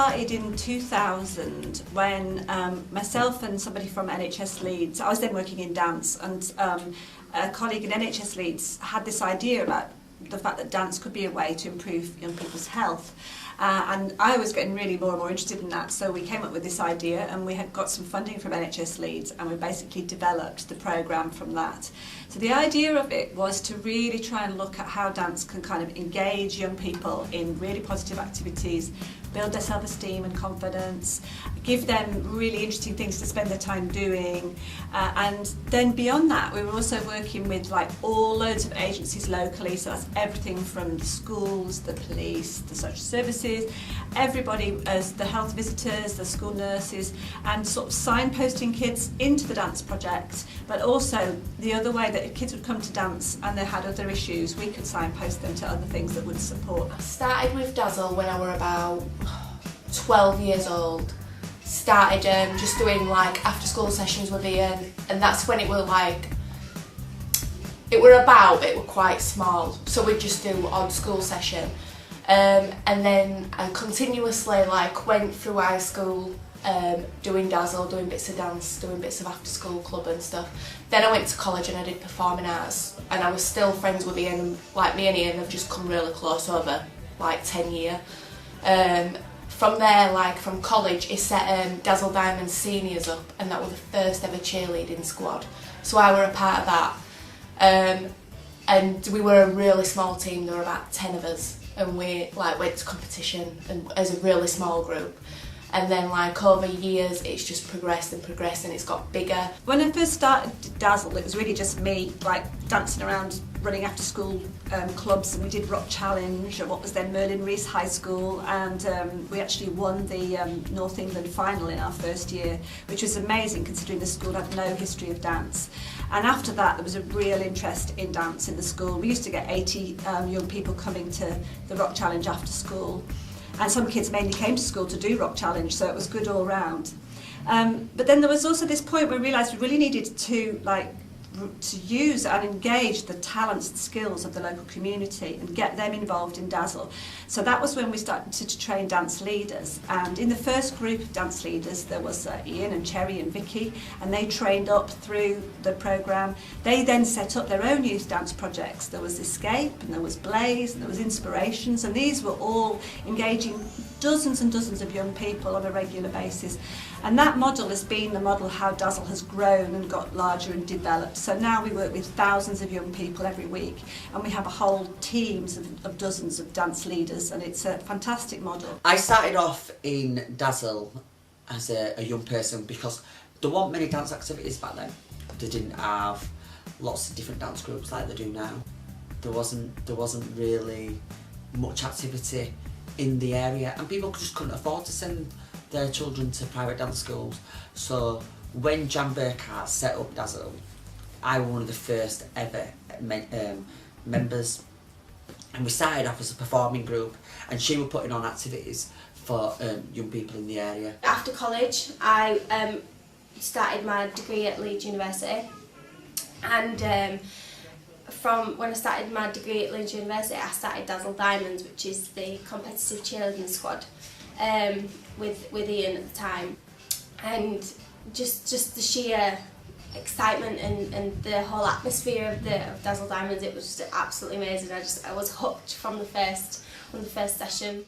started in 2000 when myself and somebody from NHS Leeds, I was then working in dance, and a colleague in NHS Leeds had this idea about the fact that dance could be a way to improve young people's health. And I was getting really more and more interested in that, so we came up with this idea, and we had got some funding from NHS Leeds, and we basically developed the programme from that. So the idea of it was to really try and look at how dance can kind of engage young people in really positive activities, build their self-esteem and confidence, give them really interesting things to spend their time doing, and then beyond that we were also working with loads of agencies locally, so that's everything from the schools, the police, the social services, everybody as the health visitors, the school nurses, and sort of signposting kids into the dance project, but also the other way that if kids would come to dance and they had other issues, we could signpost them to other things that would support. I started with DAZL when I were about 12 years old. Started just doing after school sessions with Ian, and that's when it were quite small, so we'd just do odd school session, and then I continuously went through high school doing DAZL, doing bits of dance, doing bits of after school club and stuff. Then I went to college and I did performing arts, and I was still friends with Ian, me and Ian have just come really close over 10 years. From there, from college, he set DAZL Diamonds Seniors up, and that was the first ever cheerleading squad. So I were a part of that. And we were a really small team, there were about 10 of us, and we went to competition and as a really small group. And then over years it's just progressed and progressed, and it's got bigger. When I first started DAZL, it was really just me dancing around, running after school clubs, and we did Rock Challenge at what was then Merlin Rees High School, and we actually won the North England final in our first year, which was amazing considering the school had no history of dance. And after that there was a real interest in dance in the school. We used to get 80 young people coming to the Rock Challenge after school, and some kids mainly came to school to do Rock Challenge, so it was good all round. But then there was also this point where we realised we really needed to use and engage the talents and skills of the local community and get them involved in DAZL. So that was when we started to train dance leaders, and in the first group of dance leaders there was Ian and Cherry and Vicky, and they trained up through the programme. They then set up their own youth dance projects. There was Escape, and there was Blaze, and there was Inspirations, and these were all engaging dozens and dozens of young people on a regular basis. And that model has been the model how DAZL has grown and got larger and developed. So now we work with thousands of young people every week, and we have a whole teams of dozens of dance leaders, and it's a fantastic model. I started off in DAZL as a young person because there weren't many dance activities back then. They didn't have lots of different dance groups like they do now. There wasn't really much activity in the area, and people just couldn't afford to send their children to private dance schools. So when Jan Burkhardt set up DAZL, I was one of the first ever members, and we started off as a performing group, and she was putting on activities for young people in the area. After college I started my degree at Leeds University, and from when I started my degree at Leeds University I started DAZL Diamonds, which is the competitive cheerleading squad, with Ian at the time, and just the sheer excitement and the whole atmosphere of DAZL Diamonds, it was just absolutely amazing. I was hooked from the first session.